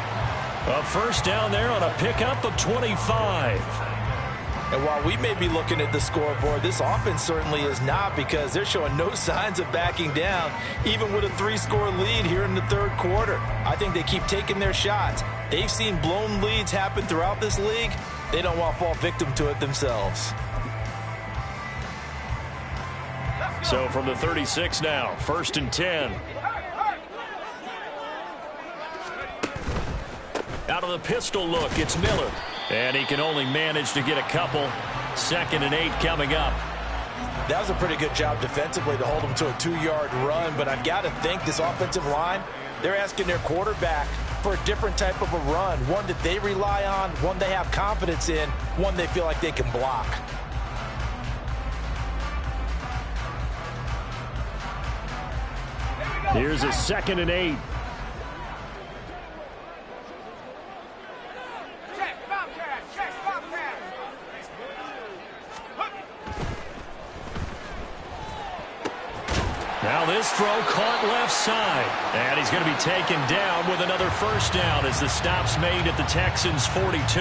A 1st down there on a pickup of 25. And while we may be looking at the scoreboard, this offense certainly is not, because they're showing no signs of backing down, even with a 3-score lead here in the 3rd quarter. I think they keep taking their shots. They've seen blown leads happen throughout this league. They don't want to fall victim to it themselves. So from the 36 now, 1st and 10. Out of the pistol look, it's Miller. And he can only manage to get a couple. 2nd and 8 coming up. That was a pretty good job defensively to hold them to a 2-yard run, but I've got to think this offensive line, they're asking their quarterback for a different type of a run, one that they rely on, one they have confidence in, one they feel like they can block. Here's a 2nd and 8. Now this throw caught left side. And he's going to be taken down with another 1st down as the stop's made at the Texans' 42.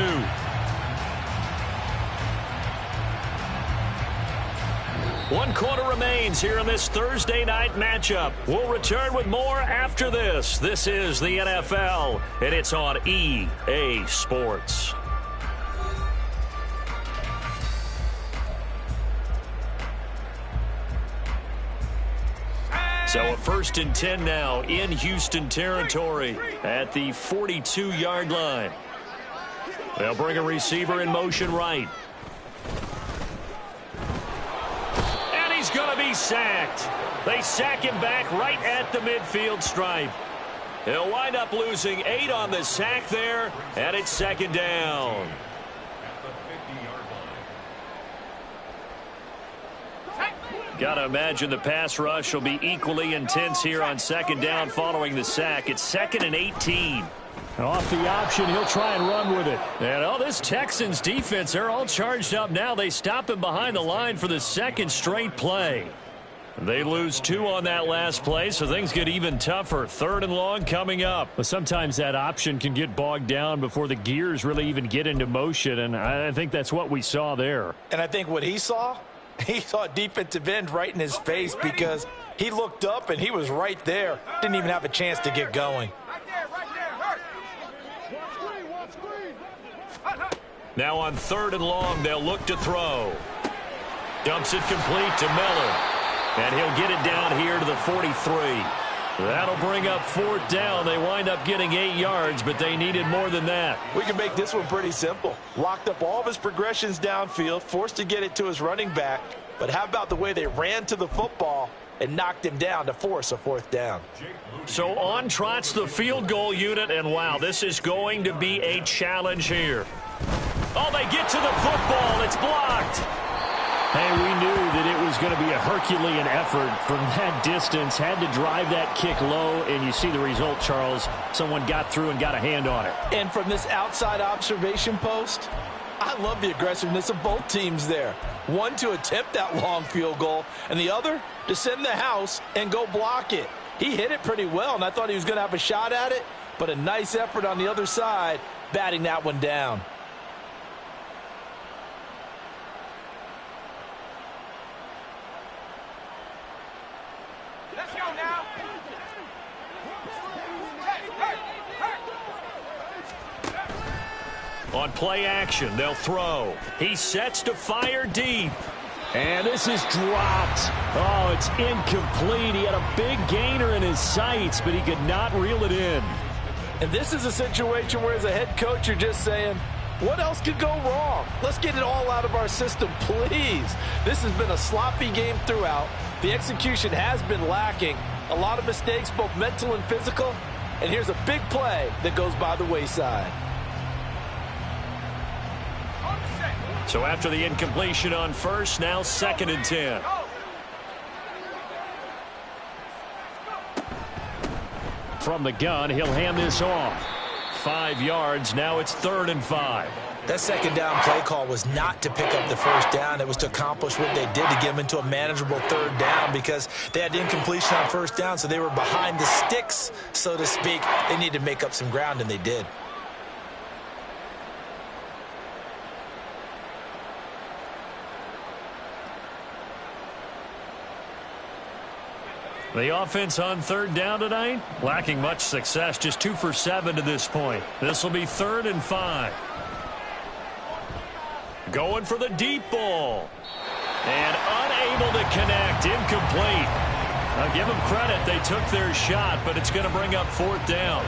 1 quarter remains here in this Thursday night matchup. We'll return with more after this. This is the NFL, and it's on EA Sports. So a 1st and 10 now in Houston territory at the 42-yard line. They'll bring a receiver in motion right. And he's going to be sacked. They sack him back right at the midfield stripe. He'll wind up losing 8 on the sack there, and it's 2nd down. Got to imagine the pass rush will be equally intense here on 2nd down following the sack. It's 2nd and 18. Off the option, he'll try and run with it. And this Texans defense, they're all charged up now. They stop him behind the line for the 2nd straight play. They lose 2 on that last play, so things get even tougher. 3rd and long coming up. But sometimes that option can get bogged down before the gears really even get into motion, and I think that's what we saw there. And I think what he saw a defensive end right in his face because he looked up and he was right there. Didn't even have a chance to get going. Now on 3rd and long, they'll look to throw. Dumps it complete to Miller. And he'll get it down here to the 43. That'll bring up 4th down. They wind up getting 8 yards, but they needed more than that. We can make this one pretty simple. Locked up all of his progressions downfield, forced to get it to his running back. But how about the way they ran to the football and knocked him down to force a 4th down? So on trots the field goal unit, and wow, this is going to be a challenge here. Oh, they get to the football. It's blocked. Hey, we knew that it was going to be a Herculean effort from that distance. Had to drive that kick low, and you see the result, Charles. Someone got through and got a hand on it. And from this outside observation post, I love the aggressiveness of both teams there. One to attempt that long field goal, and the other to send the house and go block it. He hit it pretty well, and I thought he was going to have a shot at it, but a nice effort on the other side, batting that one down. Let's go now. On play action, they'll throw. He sets to fire deep. And this is dropped. Oh, it's incomplete. He had a big gainer in his sights, but he could not reel it in. And this is a situation where as a head coach, you're just saying, what else could go wrong? Let's get it all out of our system, please. This has been a sloppy game throughout. The execution has been lacking. A lot of mistakes, both mental and physical. And here's a big play that goes by the wayside. So after the incompletion on 1st, now 2nd and 10. From the gun, he'll hand this off. 5 yards, now it's 3rd and 5. That 2nd down play call was not to pick up the 1st down. It was to accomplish what they did to get them into a manageable 3rd down because they had incompletion on 1st down, so they were behind the sticks, so to speak. They needed to make up some ground, and they did. The offense on 3rd down tonight, lacking much success, just 2 for 7 to this point. This will be 3rd and 5. Going for the deep ball. And unable to connect, incomplete. I'll give them credit, they took their shot, but it's going to bring up 4th down.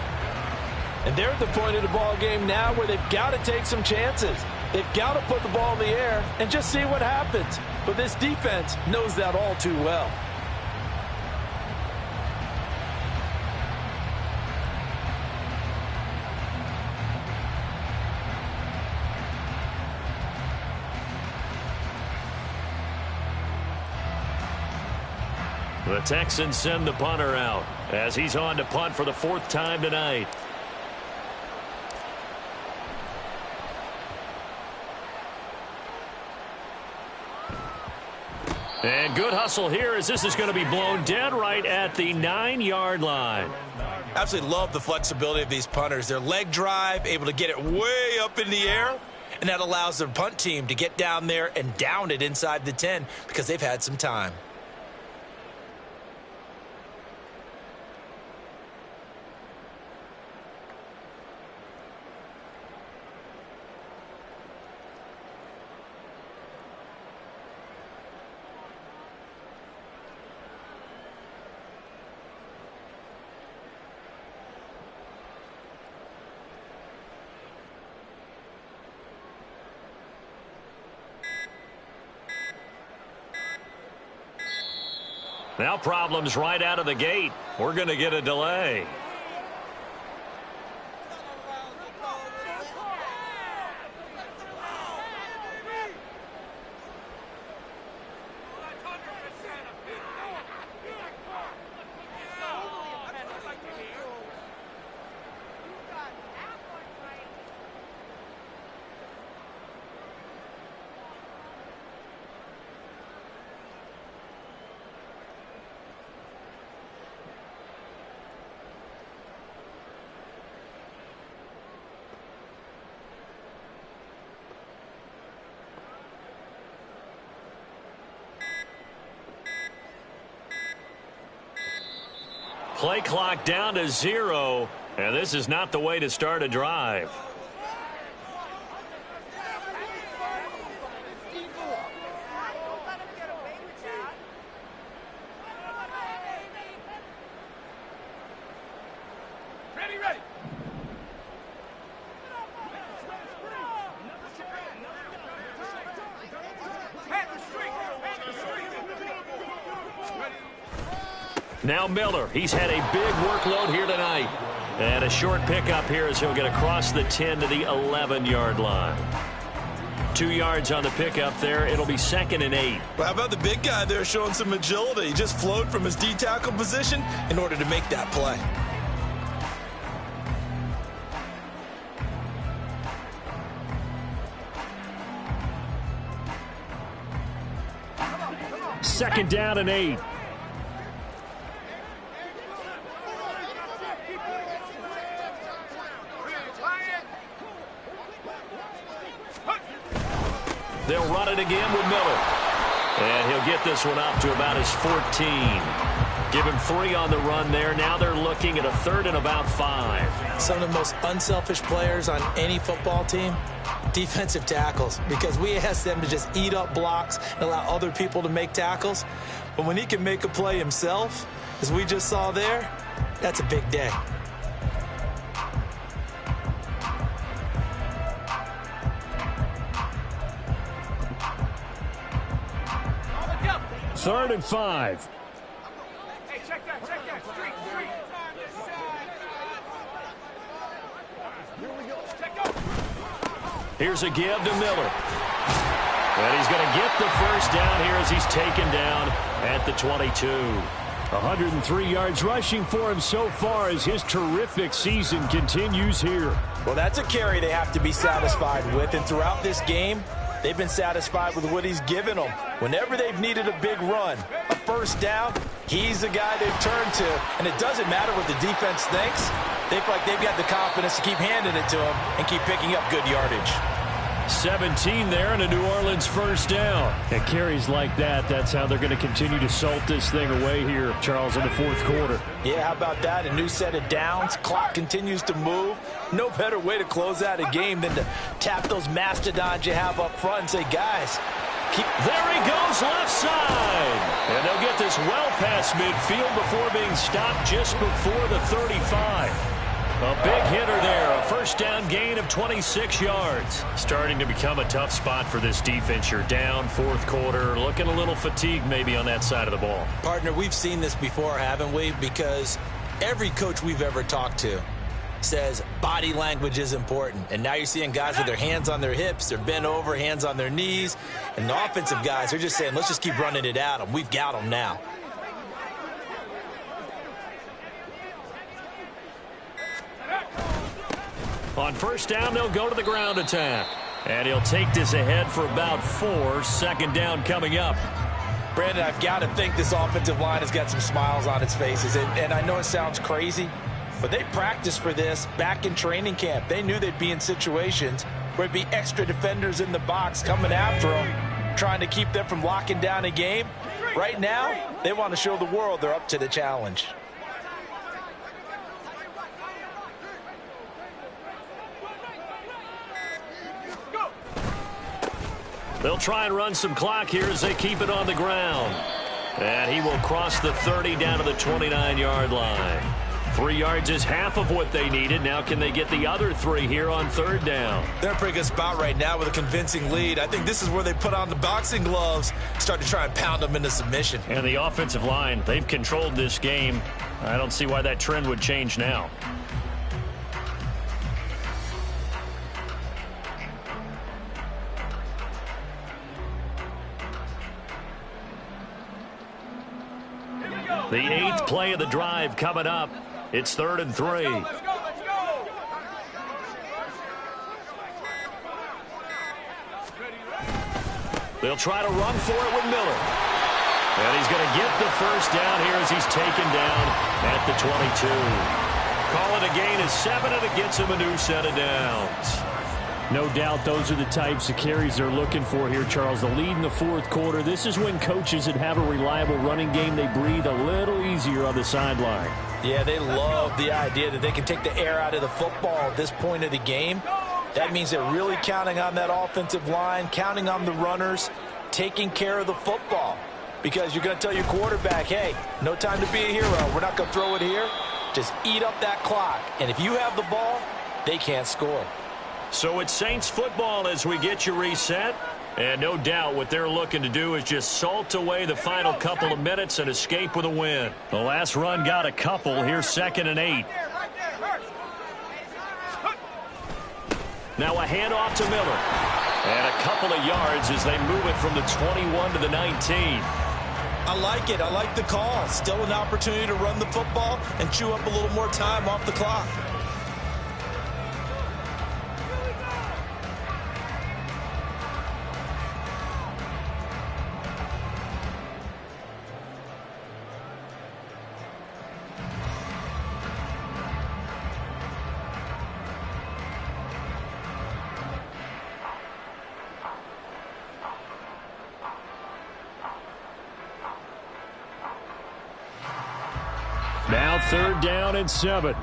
And they're at the point of the ball game now where they've got to take some chances. They've got to put the ball in the air and just see what happens. But this defense knows that all too well. The Texans send the punter out as he's on to punt for the 4th time tonight. And good hustle here as this is going to be blown dead right at the 9-yard line. Absolutely love the flexibility of these punters. Their leg drive, able to get it way up in the air and that allows the punt team to get down there and down it inside the 10 because they've had some time. Now problems right out of the gate. We're going to get a delay. Play clock down to 0, and this is not the way to start a drive. Now Miller, he's had a big workload here tonight. And a short pickup here as he'll get across the 10 to the 11-yard line. 2 yards on the pickup there. It'll be 2nd and 8. Well, how about the big guy there showing some agility? He just flowed from his D-tackle position in order to make that play. Second down and 8. They'll run it again with Miller. And he'll get this one up to about his 14. Give him 3 on the run there. Now they're looking at a 3rd and about 5. Some of the most unselfish players on any football team, defensive tackles, because we ask them to just eat up blocks and allow other people to make tackles. But when he can make a play himself, as we just saw there, that's a big day. Third and 5. Hey, check that. Street. Here we go. Check up. Here's a give to Miller. And he's going to get the first down here as he's taken down at the 22. 103 yards rushing for him so far as his terrific season continues here. Well, that's a carry they have to be satisfied with, and throughout this game, they've been satisfied with what he's given them. Whenever they've needed a big run, a first down, he's the guy they've turned to. And it doesn't matter what the defense thinks. They feel like they've got the confidence to keep handing it to him and keep picking up good yardage. 17 there and a New Orleans first down. And carries like that, that's how they're going to continue to salt this thing away here, Charles, in the fourth quarter. Yeah, how about that? A new set of downs. Clock continues to move. No better way to close out a game than to tap those mastodons you have up front and say, guys, there he goes left side. And they'll get this well past midfield before being stopped just before the 35. A big hitter there, a first down gain of 26 yards. Starting to become a tough spot for this defense. You're down fourth quarter, looking a little fatigued maybe on that side of the ball. Partner, we've seen this before, haven't we? Because every coach we've ever talked to says body language is important. And now you're seeing guys with their hands on their hips, they're bent over, hands on their knees. And the offensive guys, they're just saying, let's just keep running it at them. We've got them now. On first down, they'll go to the ground attack. And he'll take this ahead for about 4. Second down coming up. Brandon, I've got to think this offensive line has got some smiles on its faces. And I know it sounds crazy, but they practiced for this back in training camp. They knew they'd be in situations where it'd be extra defenders in the box coming after them, trying to keep them from locking down a game. Right now, they want to show the world they're up to the challenge. They'll try and run some clock here as they keep it on the ground. And he will cross the 30 down to the 29-yard line. 3 yards is half of what they needed. Now can they get the other 3 here on third down? They're in a pretty good spot right now with a convincing lead. I think this is where they put on the boxing gloves, start to try and pound them into submission. And the offensive line, they've controlled this game. I don't see why that trend would change now. The 8th play of the drive coming up. It's 3rd and 3. Let's go. They'll try to run for it with Miller. And he's going to get the first down here as he's taken down at the 22. Call it a gain of 7, and it gets him a new set of downs. No doubt those are the types of carries they're looking for here, Charles. The lead in the 4th quarter. This is when coaches that have a reliable running game, they breathe a little easier on the sideline. Yeah, they love the idea that they can take the air out of the football at this point of the game. That means they're really counting on that offensive line, counting on the runners, taking care of the football. Because you're going to tell your quarterback, hey, no time to be a hero. We're not going to throw it here. Just eat up that clock. And if you have the ball, they can't score. So it's Saints football as we get you reset. And no doubt what they're looking to do is just salt away the final couple of minutes and escape with a win. The last run got a couple. Here's 2nd and 8. Now a handoff to Miller. And a couple of yards as they move it from the 21 to the 19. I like it. I like the call. Still an opportunity to run the football and chew up a little more time off the clock. Now 3rd down and 7.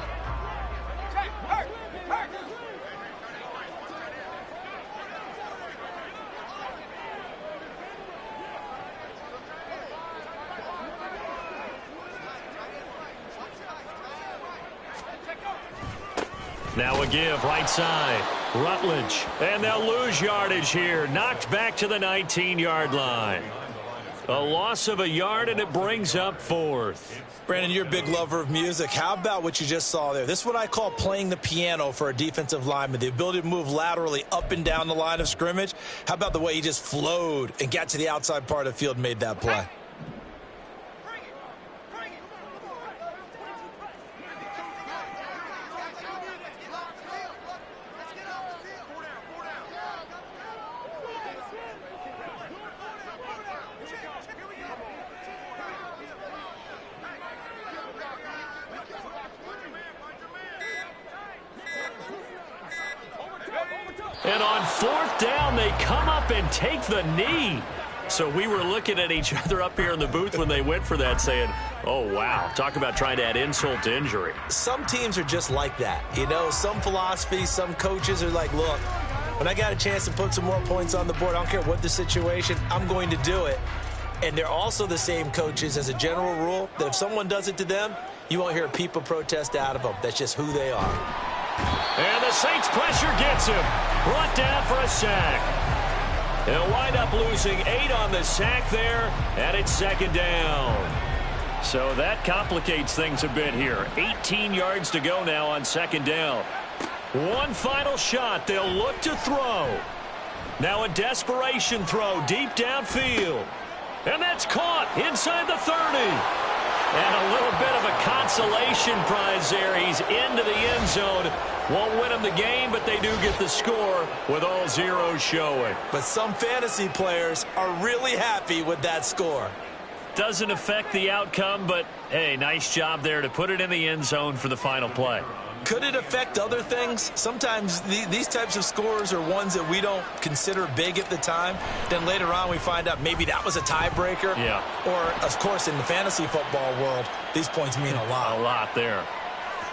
Now a give right side. Rutledge. And they'll lose yardage here. Knocked back to the 19-yard line. A loss of a yard, and it brings up 4th. Brandon, you're a big lover of music. How about what you just saw there? This is what I call playing the piano for a defensive lineman, the ability to move laterally up and down the line of scrimmage. How about the way he just flowed and got to the outside part of the field and made that play? And on 4th down, they come up and take the knee. So we were looking at each other up here in the booth when they went for that saying, oh, wow, talk about trying to add insult to injury. Some teams are just like that. You know, some philosophies, some coaches are like, look, when I got a chance to put some more points on the board, I don't care what the situation, I'm going to do it. And they're also the same coaches as a general rule that if someone does it to them, you won't hear a peep of protest out of them. That's just who they are. And the Saints pressure gets him. Brought down for a sack. They'll wind up losing 8 on the sack there, and it's 2nd down. So that complicates things a bit here. 18 yards to go now on 2nd down. One final shot. They'll look to throw. Now a desperation throw deep downfield. And that's caught inside the 30. And a little bit of a consolation prize there. He's into the end zone. Won't win him the game, but they do get the score with all zeros showing. But some fantasy players are really happy with that score. Doesn't affect the outcome, but, hey, nice job there to put it in the end zone for the final play. Could it affect other things? Sometimes these types of scores are ones that we don't consider big at the time. Then later on we find out maybe that was a tiebreaker. Yeah. Or, of course, in the fantasy football world, these points mean a lot. A lot there.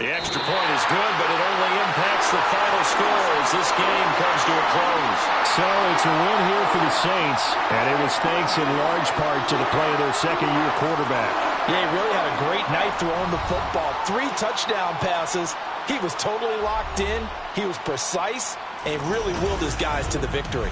The extra point is good, but it only impacts the final score as this game comes to a close. So it's a win here for the Saints, and it was thanks in large part to the play of their second-year quarterback. Yeah, he really had a great night throwing the football. 3 touchdown passes. He was totally locked in. He was precise, and he really willed his guys to the victory.